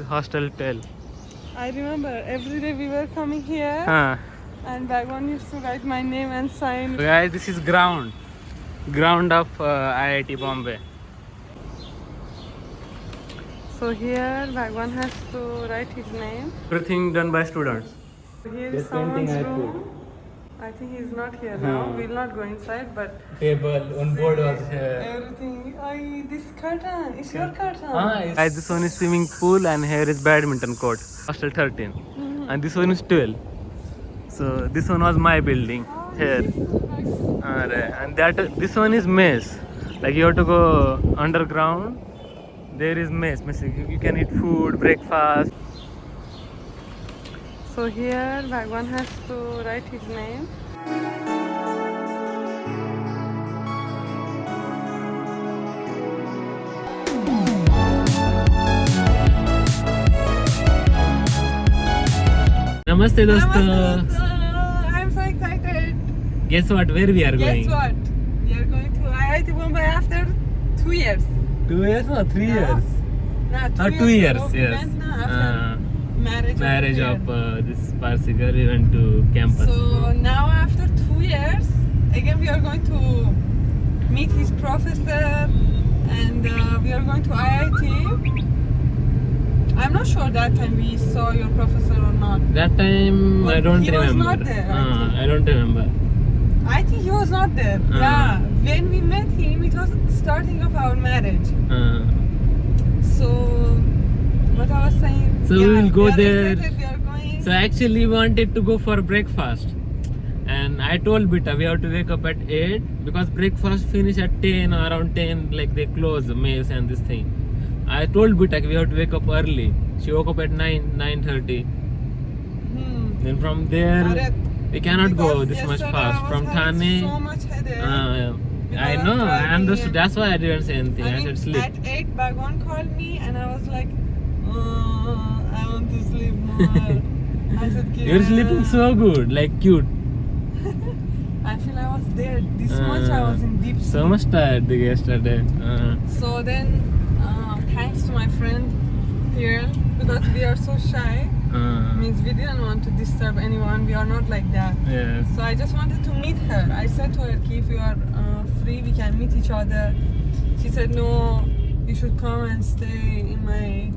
Hostel tell. I remember every day we were coming here and Bhagwan used to write my name and sign. Guys, this is ground of IIT Bombay. So here Bhagwan has to write his name. Everything done by students. Here is someone's room. I think he's not here now. We'll not go inside, but Table on board was here. everything. This curtain is your curtain. Guys, this one is swimming pool and here is badminton court. Hostel 13. And this one is 12. So this one was my building here. And this one is mess. Like you have to go underground. There is mess. You can eat food, breakfast. So here Bhagwan has to write his name. Namaste dosto. I'm so excited. Guess what? Where we are going? Guess what? We are going to IIT Bombay after 2 years. 2 years or 3 years? No, 2 years. ago, we Yes. went now after marriage of this Parsi girl, we went to campus. So now after 2 years, again we are going to meet his professor and we are going to IIT. I'm not sure that time we saw your professor or not. That time But I don't he remember. was not there, I don't remember. I think he was not there. Yeah, when we met him, it was starting of our marriage. So what I was saying. So we will go we are there. excited, we are going. So actually we wanted to go for breakfast. And I told Bita we have to wake up at 8 because breakfast finish at 10 or around 10, like they close the mess and this thing. I told Bita we have to wake up early. She woke up at 9:30. Then from there we cannot go this much fast. From Thane. So much headache. I know, I understood. That's why I didn't say anything. I said sleep. At 8, Bhagwan called me and I was like, I want to sleep more. I said, You're sleeping so good, like cute. I feel I was there. This much I was in deep sleep. So much tired yesterday. So then, thanks to my friend here, because we are so shy, means we didn't want to disturb anyone. We are not like that. Yes. So I just wanted to meet her. I said to her, if you are free, we can meet each other. She said, no, you should come and stay in my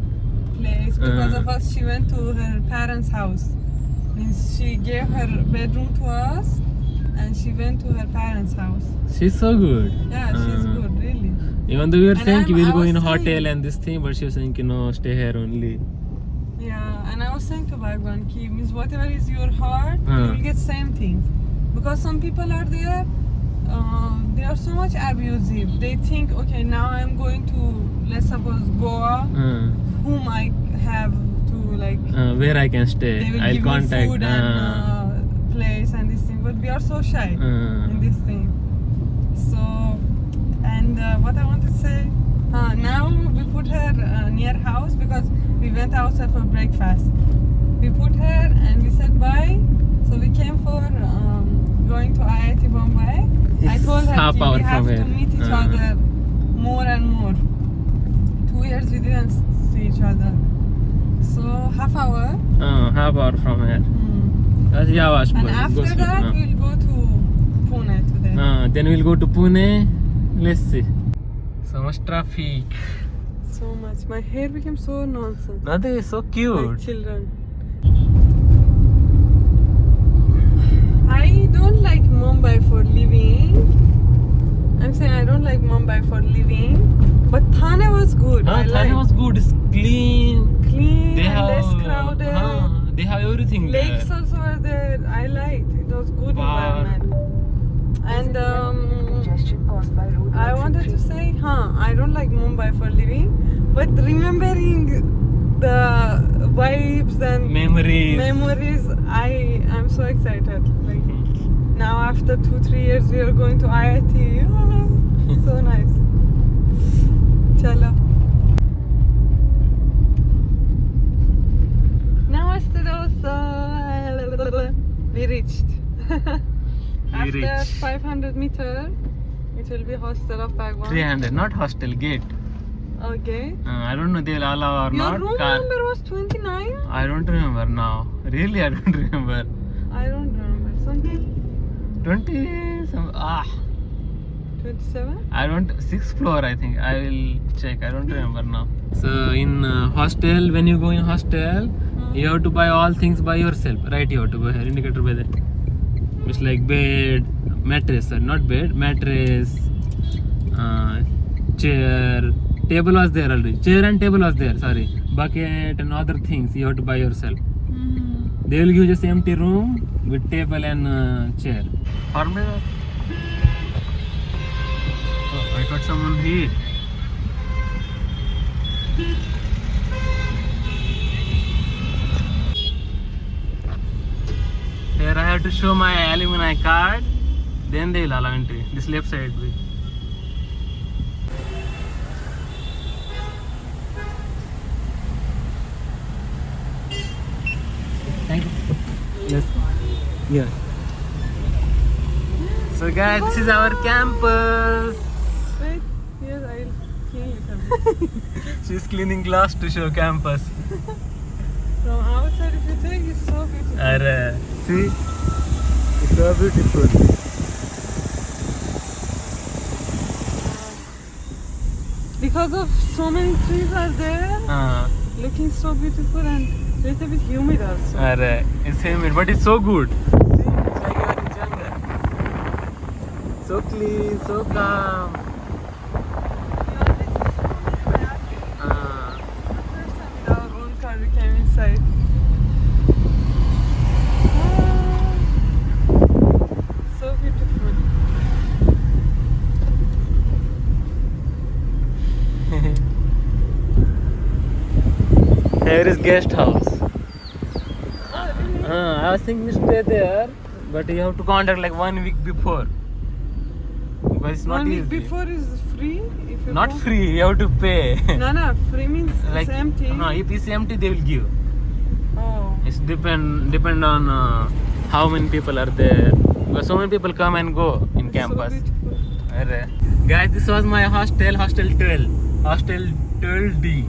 place. Because of us, she went to her parents' house. Means she gave her bedroom to us and she went to her parents' house. She's so good. Yeah, she's good, really. Even though we were And saying we'll I go was in a saying- hotel and this thing, but she was saying, no, stay here only. Yeah, and I was saying to Bhagwan, ki means whatever is your heart, you will get same things. Because some people are there, they are so much abusive. They think, okay, now I'm going to, let's suppose, Goa, whom I have to like, Where I can stay. they will I'll give contact. me food and place and this thing. But we are so shy in this thing. So, and what I want to say, now we put her near house because we went outside for breakfast. We put her and we said bye. So we came for going to IIT Bombay. I told her half we hour have from to here. meet each other more and more. 2 years we didn't see each other. So half hour. Half hour from here. That's Yavash. And after that we'll go to Pune today. Then we'll go to Pune. Let's see. So much traffic. So much. My hair became so nonsense. Nothing is so Like cute. children. I don't like Mumbai for living. I'm saying I don't like Mumbai for living. But Thane was good. I Thane like was good. It's clean. clean They and have less crowded. They have everything there. Lakes also are there. I liked. It was good Wow. environment. And I wanted to say, I don't like Mumbai for living, but remembering the vibes and memories, I am so excited. Like now after 2-3 years we are going to IIT. So nice. Chalo. Namaste dosta. We reached. After 500 meters, it will be hostel of Bhagwan. 300, not hostel, gate. Okay. I don't know they'll allow or Your not. room number was 29? I don't remember now. Really, I don't remember. I don't remember. Something 20 some 27? I don't 6th floor I think. I will check. I don't remember now. So in hostel, when you go in hostel, you have to buy all things by yourself. Right? You have to buy here indicator by there. It's like bed, mattress, sorry, not bed, mattress, chair, table was there already. Chair and table was there. Sorry, bucket and other things you have to buy yourself. They will give you just empty room with table and chair. Oh, I got someone here. Here I have to show my alumni card. Then they will allow entry. This left side way. Thank you. Yes. Yeah. So guys, this is our campus. Wait, yes, I'll clean it a bit. She's cleaning glass to show campus. From outside, if you take, it's so beautiful. See, it's so beautiful. Because of so many trees are there, looking so beautiful and little bit humid also. It's humid, but it's so good. See, it's like you are in jungle. So clean, so calm. First time with our own car we came inside. So beautiful. Here is guest house. Oh, really? I was thinking to stay there, but you have to contact like 1 week before. But it's not 1 week easy. before is free? If you Not go? free, you have to pay. No, free means Like, it's empty. No, if it's empty, they will give. Oh. It's depend on how many people are there. Because so many people come and go in campus. So beautiful. Guys, this was my hostel, hostel 12. Hostel 12D.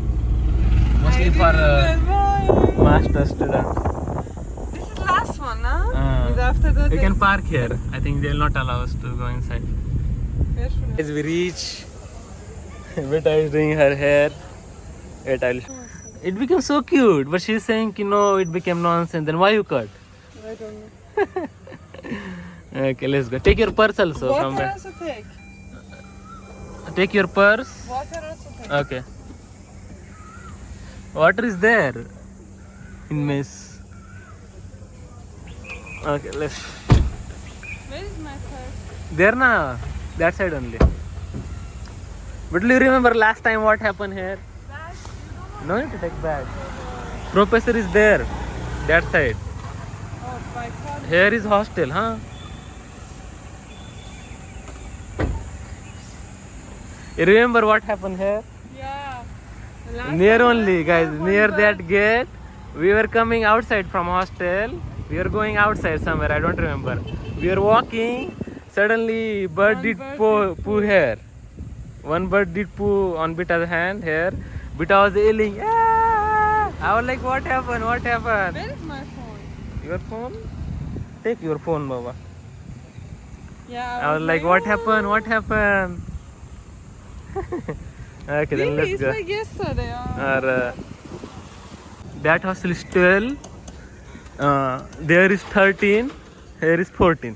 Mostly I for remember. master students. This is last one, huh? Because after that We can park here. I think they will not allow us to go inside. Where should As we reach, Beta is doing her hair. Wait, it became so cute, but she's saying, it became nonsense. Then why you cut? I don't know. Okay, let's go. Take your purse also from Water there. also take. Take your purse. Water also take. Okay. Water is there in mess. Okay, let's. Where is my purse? There na, that side only. But do you remember last time what happened here? Bag? You don't No need to take bag. Professor is there, that side. Oh, by car. Here is hostel, huh? You remember what happened here? Yeah. The last Near time only, I guys. went Near back. that gate, we were coming outside from hostel. We were going outside somewhere. I don't remember. We were walking. Suddenly, bird One did bird poo here. One bird did poo on Bita's hand here. Bita was yelling. "Ah!" I was like, "What happened? What happened?" Where is my phone? Your phone? Take your phone, Baba. Yeah. I was like, "What happened? What happened?" Okay, then Really? let's It's go. like yesterday. That hostel is 12. There is 13. Here is 14.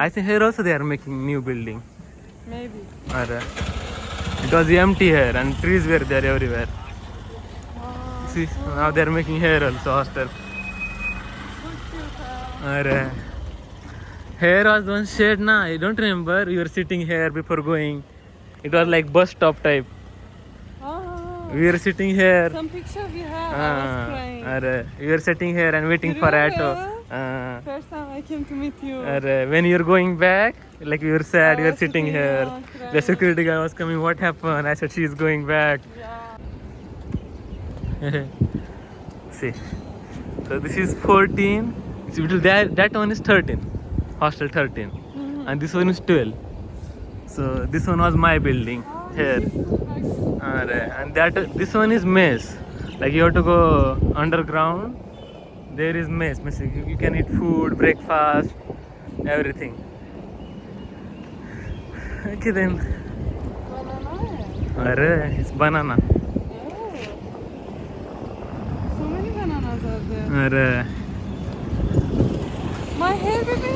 I think here also they are making new building. Maybe. It was empty here and trees were there everywhere. See, now they are making here also hostel. Here was one shade, na? I don't remember. We were sitting here before going. It was like bus stop type. Oh. We were sitting here. Some picture we have. I was crying. We were sitting here and waiting You for remember? auto. First time I came to meet you. When you're going back, like we were sad, I we were was sitting sitting here. here, The crying. security guy was coming. What happened? I said she's going back. Yeah. See, so this is 14. See, that one is 13, hostel 13, and this one is 12. So this one was my building. here. And this one is mess. Like you have to go underground. There is mess. You can eat food, breakfast, everything. Okay then. Banana. It's banana. Oh. So many bananas are there. My hair, baby.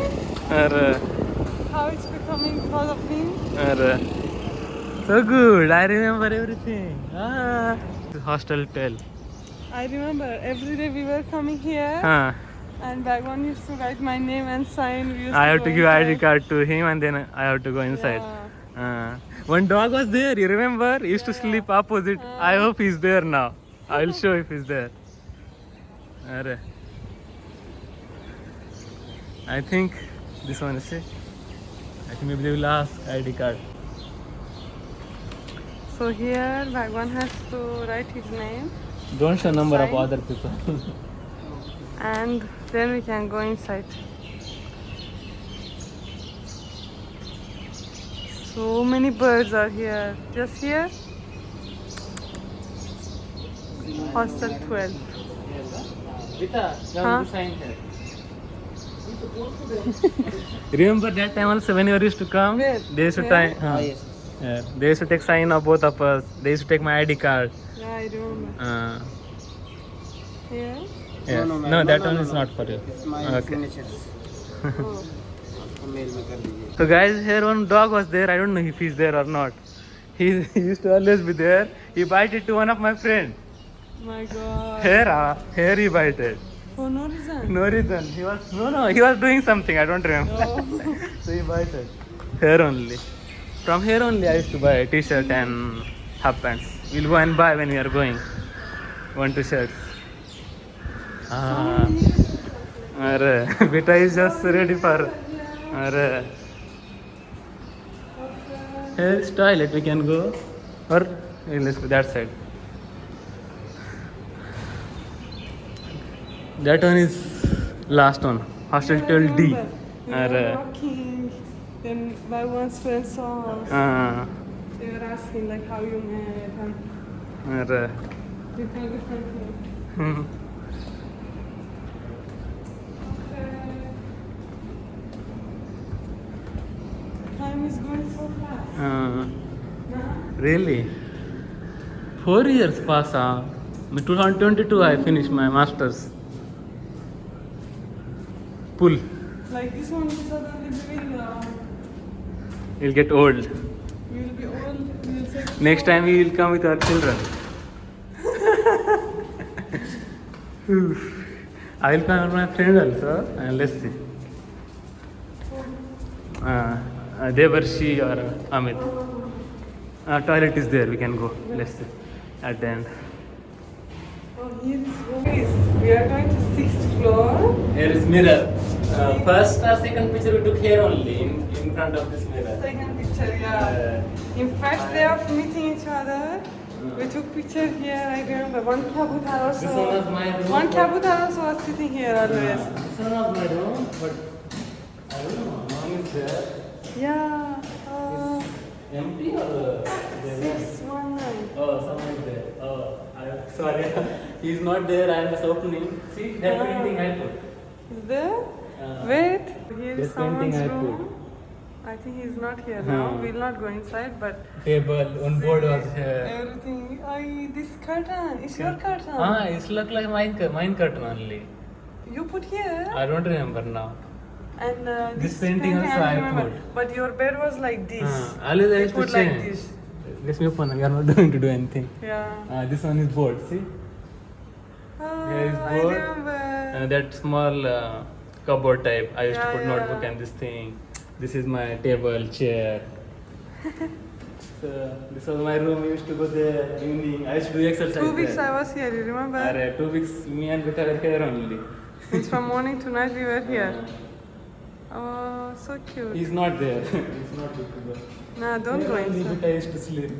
How it's becoming because of me. So good. I remember everything. Hostel tell. I remember every day we were coming here. And Bhagwan used to write my name and sign. I have to give ID card to him and then I have to go inside. One dog was there, you remember? He used to sleep opposite. I hope he's there now. I will show if he's there. I think this one is it. I think maybe they will ask ID card. So here Bhagwan has to write his name. Don't show number of Sign. other people. And then we can go inside. So many birds are here. Just here. Hostel 12. Vita, Huh? to sign here. Remember that time also when you used to come? Where? They used to Where? tie. Yeah, they used to take sign of both of us. They used to take my ID card. Yeah, I remember. Here? Yeah. No, No, that one is not for you. It's my Okay. signatures. Oh. Mail में कर दीजिए. So guys, here one dog was there. I don't know if he's there or not. He used to always be there. He bited to one of my friends. My God. Here he bited. For no reason. No reason. He was doing something. I don't remember. Oh. So he bited. Here only. From here only I used to buy a t-shirt and half pants. We'll go and buy when we are going. 1-2 shirts. Beta is just ready for. Here is toilet. We can go. Or let's go that side. That one is last one. Hostel Yeah, I till D. remember. We were walking. Then my one friend saw us. They were asking like how you met and different things. Time is going so fast. Nah? Really? 4 years pass. In 2022 I finished my masters. Pull. Like this one is suddenly doing. You'll get old. We will be old. We will say. Next time we will come with our children. I will come with my friend also and let's see. Devarshi or Amit. Toilet is there, we can go. Let's see. At the end. Oh, here is guys. We are going to 6th floor. Here is mirror. First or second picture we took here only in front of this mirror. Second picture, yeah. In fact, they are meeting each other. We took picture here. I remember one kabutar also. This one was my room. One kabutar also was sitting here always. This one was my room, but I don't know. Mom is there. Yeah. Empty or? 619. Oh, someone is there. Oh, sorry. He's not there. I am just opening. See that painting I put. Is there? Wait. Here This is someone's painting I room. I think he's not here now. We'll not go inside, but Table, one board was here. everything. This curtain. It's your curtain. It's look like mine curtain only. You put here. I don't remember now. And This painting also I remember. put. But your bed was like this. Always I You used to put like change. this. Let me open. We are not going to do anything. Yeah. This one is board. See, here is I board. remember. That small cupboard type. I used to Yeah, put yeah. notebook and this thing. This is my table, chair. So this was my room. I used to go there evening. I used to do exercise 2 weeks there. I was here, you remember? 2 weeks. Me and Vita were here only. Since from morning to night we were here. Oh, so cute. He's not there. He's not there. Nah, don't go Only inside. Vita used to sleep.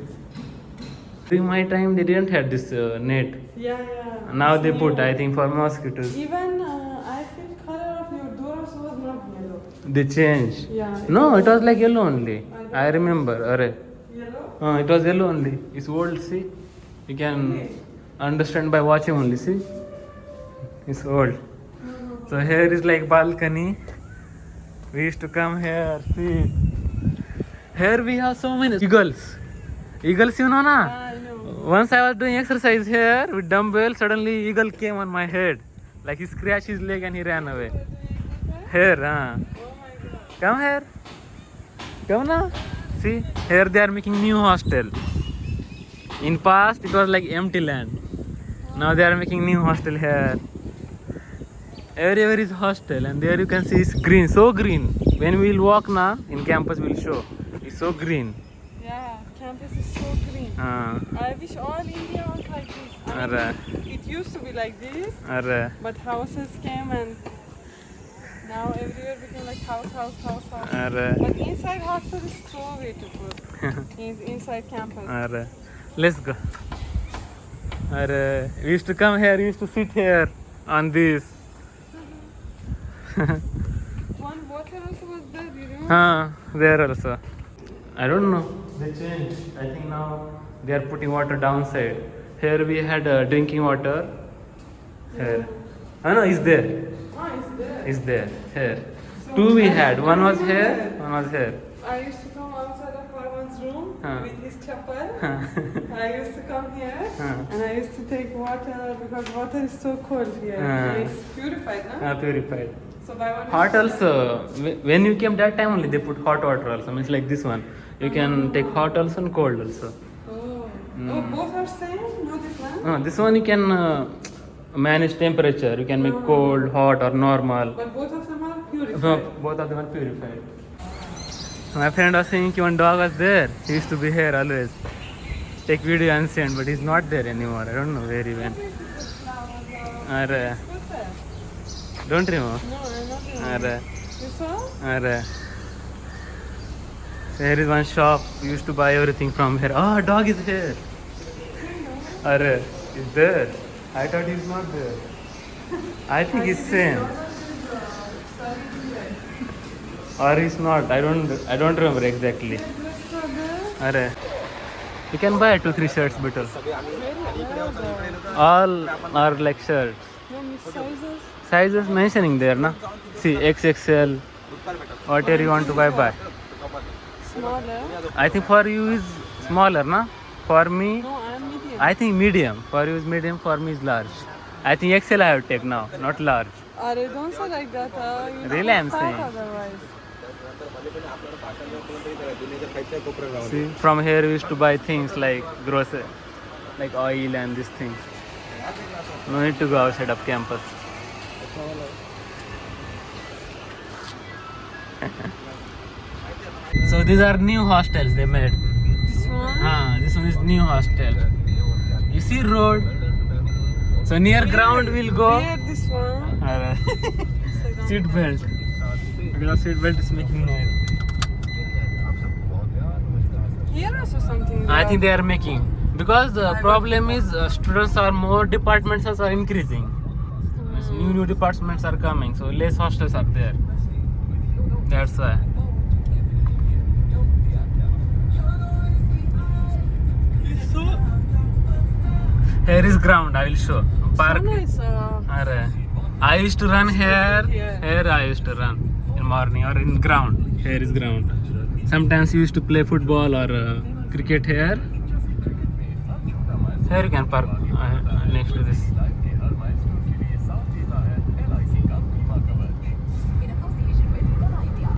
During my time, they didn't have this net. Yeah, yeah. Now they It's put, new. I think, for mosquitoes. Even I feel color of your door also was not yellow. They changed. Yeah. No, it was like yellow only. I remember. Arre. Yellow? It was yellow only. It's old, see? You can understand by watching only, see? It's old. So here is like balcony. We used to come here, see? Here we have so many eagles. Eagles, you know, na? I know. Once I was doing exercise here with dumbbell, suddenly eagle came on my head. Like he scratched his leg and he ran away. Here, Oh my god. Come here. Come now. See, here they are making new hostel. In past, it was like empty land. Now they are making new hostel here. Everywhere is hostel, and there you can see it's green, so green. When we will walk now in campus, we'll show. It's so green. Yeah, campus is so green. I wish all India was like this. I mean, Arre. it used to be like this, Arre. but houses came and now everywhere became like house. Arre. But inside hostel is so beautiful. Inside campus. Arre. Let's go. Arre. We used to come here, we used to sit here on this. One water also was there, you remember? There also. I don't know. They changed. I think now they are putting water downside. Here we had drinking water. Here. Oh no, it's there. Ah, it's there. It's there. Here. So Two we I had. One was remember here. that. One was here. I used to come outside of Parvan's room with his chapel. I used to come here and I used to take water because water is so cold here. And it's purified, no? Purified. So by one Hot also. When you came that time only, they put hot water also. Means like this one. You can take hot also and cold also. Oh, oh, both are same? No, this one? This one you can manage temperature. You can make cold, hot, or normal. But both of them are purified. Both of them are purified. My friend was saying one dog was there. He used to be here always. Take video and send, but he's not there anymore. I don't know where he went. Arre. What's that? Don't remember. No, I'm not doing Arre. You saw? Arre. Here is one shop. We used to buy everything from here. Oh, dog is here. Arre. He's there. I thought he's not there. I think he's same. Or he's not. I don't remember exactly. Arre. You can buy 2-3 shirts better. All are like shirts. No, miss sizes. Sizes mentioning there, na? See, XXL. Whatever you want to buy. Smaller. I think for you is smaller, na? For me, No, I'm medium. I think medium. For you is medium, for me is large. I think XL I have to take now, not large. Arre, don't say like that. You Really, know, I'm fat saying. Otherwise. See, from here we used to buy things like grocery, like oil and these things. No need to go outside of campus. So these are new hostels they made. This one? This one is new hostel. You see road. So near ground we'll go. Where this one? Seat belt. Because seat belt is making noise. Here also something. I think they are making. Because the problem is students are more, departments are increasing. Means new departments are coming, so less hostels are there. That's why. Here is ground, I will show. Park. So nice. Arre. I used to run here. Here I used to run in morning or in ground. Here is ground. Sometimes you used to play football or cricket here. Here you can park next to this.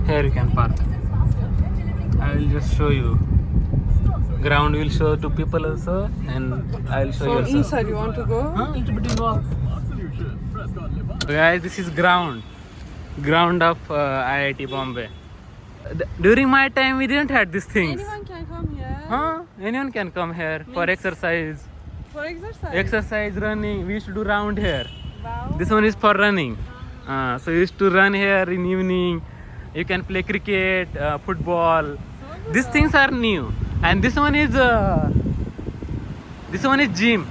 Here you can park. I will just show you. Ground will show to people also, and I will show you So also. inside you want to go? Little bit involved. Guys, this is ground of IIT Bombay. During my time, we didn't have these things. Anyone can come here. Anyone can come here for Means- exercise. For exercise. Exercise, running. We used to do round here. Wow. This one is for running. So you used to run here in evening. You can play cricket, football. These things are new. And this one is gym.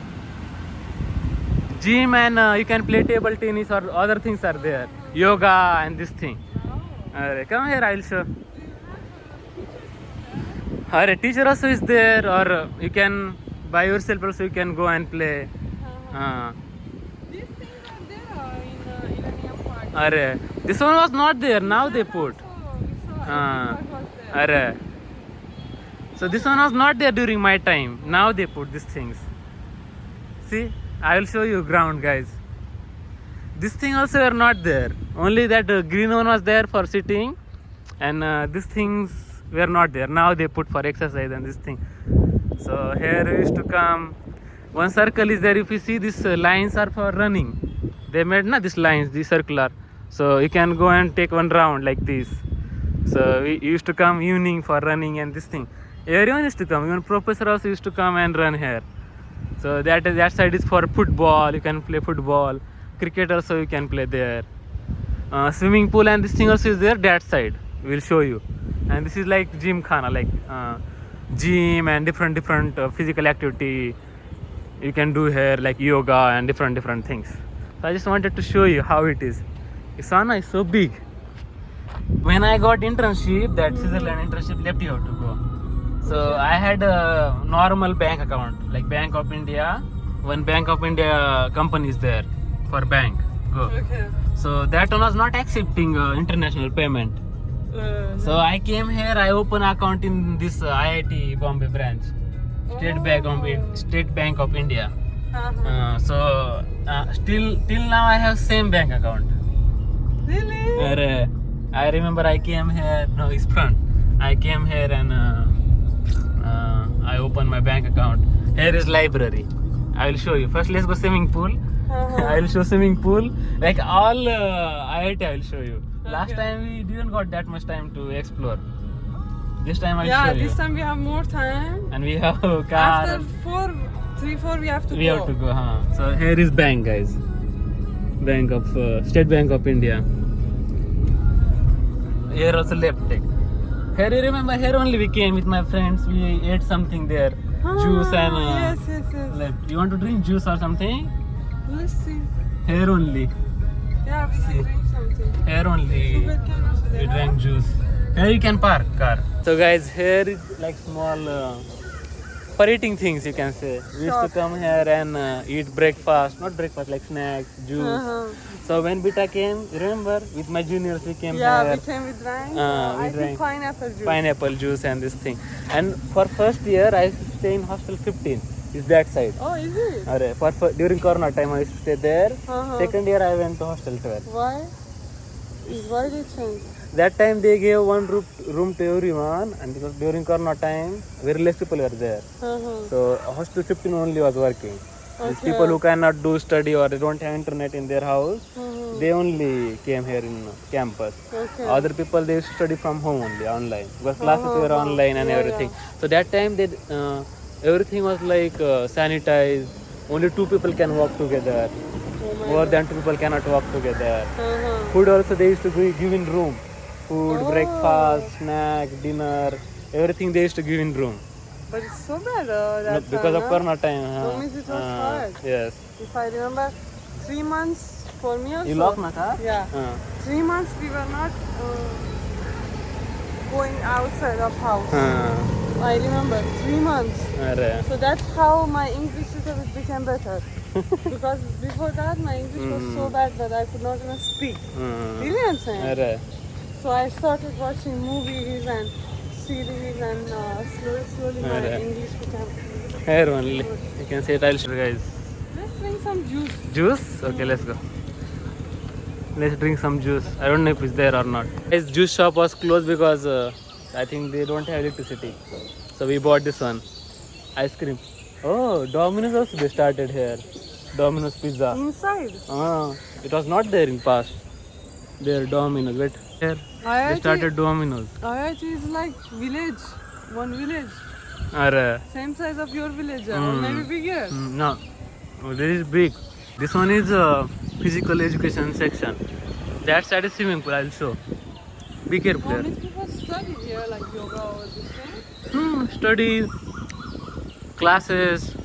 Gym, and you can play table tennis or other things are there. Yoga and this thing. Come here, I'll show. Or a teacher also is there, or you can by yourself also you can go and play. These things are there in Iranian park. Arre, this one was not there. Now they put. We saw every park was there. Arre. So this one was not there during my time. Now they put these things. See, I will show you ground, guys. This thing also were not there. Only that green one was there for sitting, and these things were not there. Now they put for exercise and this thing. So here we used to come. One circle is there. If you see, these lines are for running. They made these lines, these circular. So you can go and take one round like this. So we used to come evening for running and this thing. Everyone used to come. Even professor also used to come and run here. So that side is for football. You can play football. Cricket also you can play there. Swimming pool and this thing also is there. That side we'll show you. And this is like gym khana, like gym and different physical activity you can do here, like yoga and different things. So I just wanted to show you how it is. Isana is so big. When I got internship, that Switzerland internship, left you to go. So I had a normal bank account, like Bank of India. One Bank of India company is there for bank. Go. Okay. So that one was not accepting international payment. So I came here. I opened account in this IIT Bombay branch, State Bank of India. So till now I have same bank account. Really? I remember I came here. No, it's front. I came here and I opened my bank account. Here is library. I will show you. First, let's go swimming pool. I will show swimming pool. Like all IIT, I will show you. Last time we didn't got that much time to explore. This time I'll show you. Yeah, this time we have more time. And we have a car. After 3-4 we have to We go. have to go, huh? So here is bank, guys. Bank of State Bank of India. Here also left take. Here you remember, here only we came with my friends. We ate something there, juice and yes. left. You want to drink juice or something? Let's see. Here only. Yeah, we See. can drink something. Here only Sugar cane also we there, drank juice. Here you can park car. So guys, here is like small for eating things, you can say. We used to come here and eat breakfast, not breakfast, like snacks, juice. So when Bita came, remember, with my juniors we came Yeah, here. we came with drank. We I drank think pineapple juice. pineapple juice and this thing. And for first year I used to stay in hostel 15. Is that side. Oh, is it? For during Corona time I used to stay there. Uh-huh. Second year I went to hostel 12. Why? Why they change? That time they gave one room to everyone, and because during Corona time very less people were there. So hostel 15 only was working. These people who cannot do study or they don't have internet in their house, they only came here in campus. Okay. Other people they used to study from home only, online, because classes were online and everything. So that time they everything was like sanitized. Only 2 people can walk together. More than 2 people cannot walk together. Food also they used to give in room. Food, breakfast, snack, dinner, everything they used to give in room. But it's so bad that Because time, of Corona time. That means it was hard. Yes. If I remember, 3 months for me also. You lock na car? Yeah. 3 months we were not going outside of house. I remember 3 months. So that's how my English little bit became better. Because before that my English was so bad that I could not even speak. Really I'm saying? So I started watching movies and series and slowly my English became. Here only. You can say it. I'll show you guys. Let's drink some juice. Juice? Okay, let's go. Let's drink some juice. I don't know if it's there or not. This juice shop was closed because I think they don't have electricity. So we bought this one. Ice cream. Oh, Domino's also they started here. Domino's pizza. Inside? It was not there in past. There, Domino's. Wait, here. They started Domino's. IIT is like village. One village. Same size of your village or maybe bigger. No, this is big. This one is physical education section. That side is swimming pool. I'll show. Be careful. How many people study here like yoga or this thing? Study, classes,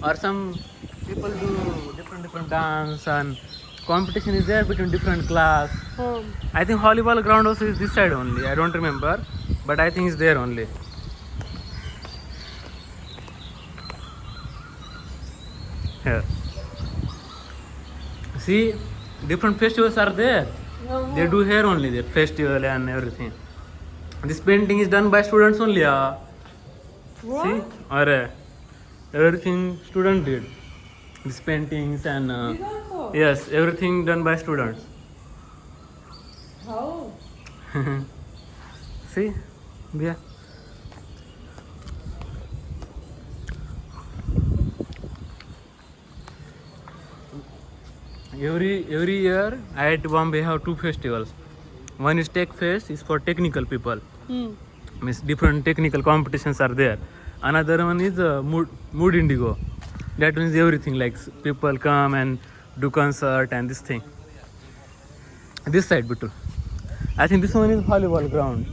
or some people do different dance and competition is there between different class. I think volleyball ground also is this side only. I don't remember. but I think it's there only. Here. See, different festivals are there. They do here only, the festival and everything. This painting is done by students only. What? See, or everything student did. These paintings and yes, everything done by students. How? See, yeah. Every year, IIT Bombay have two festivals. One is Tech Fest, is for technical people. Means different technical competitions are there. Another one is Mood Indigo. That means everything, like people come and do concert and this thing. This side, Bittu. I think this one is volleyball ground.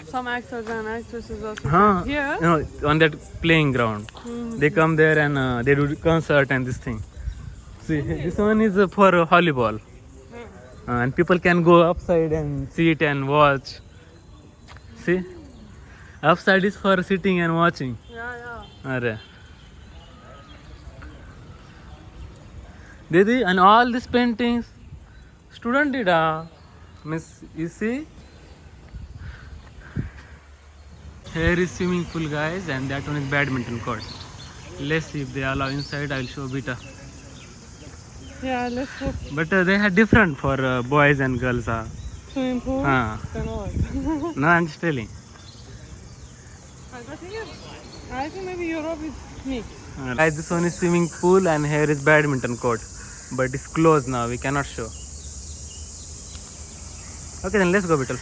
Some actors and actresses also Here? here. No, on that playing ground. They come there and they do concert and this thing. See, this one is for volleyball. And people can go upside and sit and watch. See? Upside is for sitting and watching. Yeah. Arre. Didi, and all these paintings, student did. Miss, you see? Here is swimming pool, guys, and that one is badminton court. Let's see if they allow inside. I'll show beta. Yeah, let's hope. But they are different for boys and girls. Swimming pool? Huh. Then what? No, I'm just telling. I think maybe Europe is mixed. Guys, this one is swimming pool and here is badminton court. But it's closed now, we cannot show. Okay, then let's go, Beetle.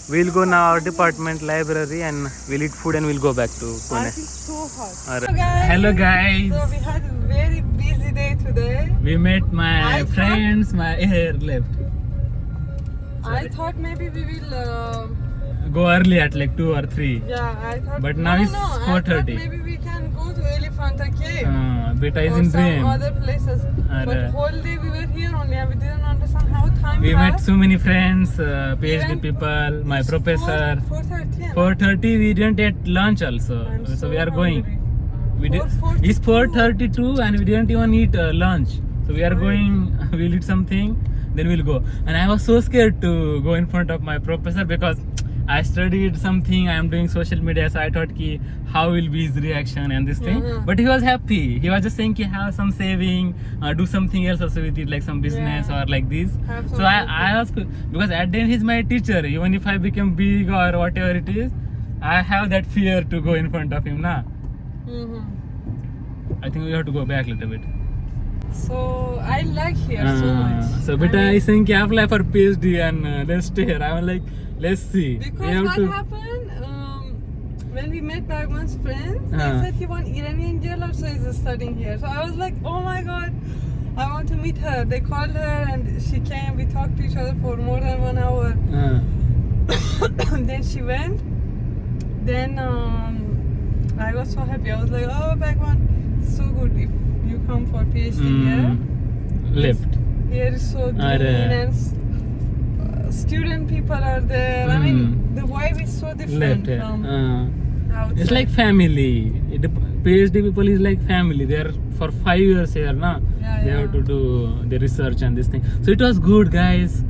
We'll go now our department library and we'll eat food and we'll go back to I Pune. feel so hot. Alright. Hello guys. So we had a very busy day today. We met my I friends, my hair left. I thought maybe we will. Go early at like 2 or 3. Yeah, I thought. But now it's I thought 4:30. maybe we can go to Elephanta Cave Beta is or in some dream. other places. But whole day we were here only and we didn't understand how time We met passed. so many friends, PhD Even people, my It's professor. 4:30. 4:30 we didn't eat lunch also. I'm So so we are going. hungry. We did. 4:42. It's 4:32 and we didn't even eat lunch. So we are going. We'll eat something, then we'll go. And I was so scared to go in front of my professor because I studied something. I am doing social media, so I thought ki how will be his reaction and this thing. But he was happy. He was just saying ki have some saving, do something else also with it, like some business or like this. Have So some I was, because at the end he's my teacher. Even if I become big or whatever it is, I have that fear to go in front of him now. I think we have to go back a little bit. So I like here so much. So beta I mean, is saying ki apply for PhD and let's stay here. I'm like, let's see. We because have what to. happened when we met Bagman's friends, they Uh. said he one Iranian girl also is studying here. So I was like, oh my god, I want to meet her. They called her and she came. We talked to each other for more than 1 hour. Then she went. Then I was so happy. I was like, oh Bagman, so good if you come for PhD here. Left. Here is so green and student people are there. I mean, the vibe is so different Left. from outside. It's like family. PhD people is like family. They are for 5 years here, na? They have to do the research and this thing. So it was good, guys.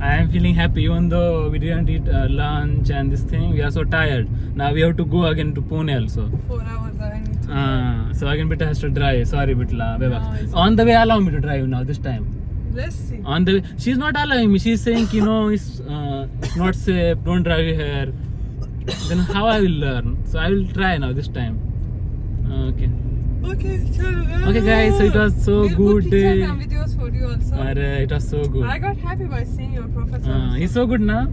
I am feeling happy, even though we didn't eat lunch and this thing. We are so tired. Now we have to go again to Pune also. 4 hours I need to So again, Bita has to drive. Sorry, Bitla. it's On the way, allow me to drive now this time. Let's see. On the way, she's not allowing me. She's saying, it's not safe. Don't drive here. Then how I will learn? So I will try now this time. Okay. Okay, chalo. Okay, guys. So it was so We'll good put day. pictures and videos for you also. It was so good. I got happy by seeing your professor. He's so good now.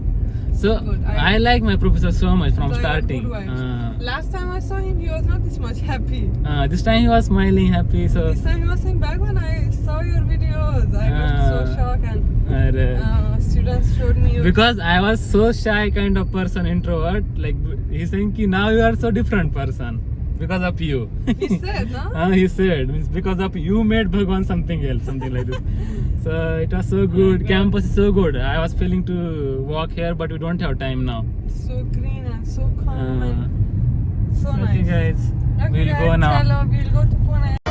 So good. I like my professor so much from So I got starting. good vibes. Last time I saw him, he was not this much happy. This time he was smiling, happy. So This time he was saying, back when I saw your videos, I got so shocked and students showed me your because I was so shy kind of person, introvert. Like he's saying, ki now you are so different person because of you. He said, no? He said, means because of you made Bhagwan something else, something like this. So it was so good. Campus is so good. I was feeling to walk here, but we don't have time now. So green and so calm and so Okay, nice. guys, Okay, we'll guys, go now. chalo, we'll go to Pune.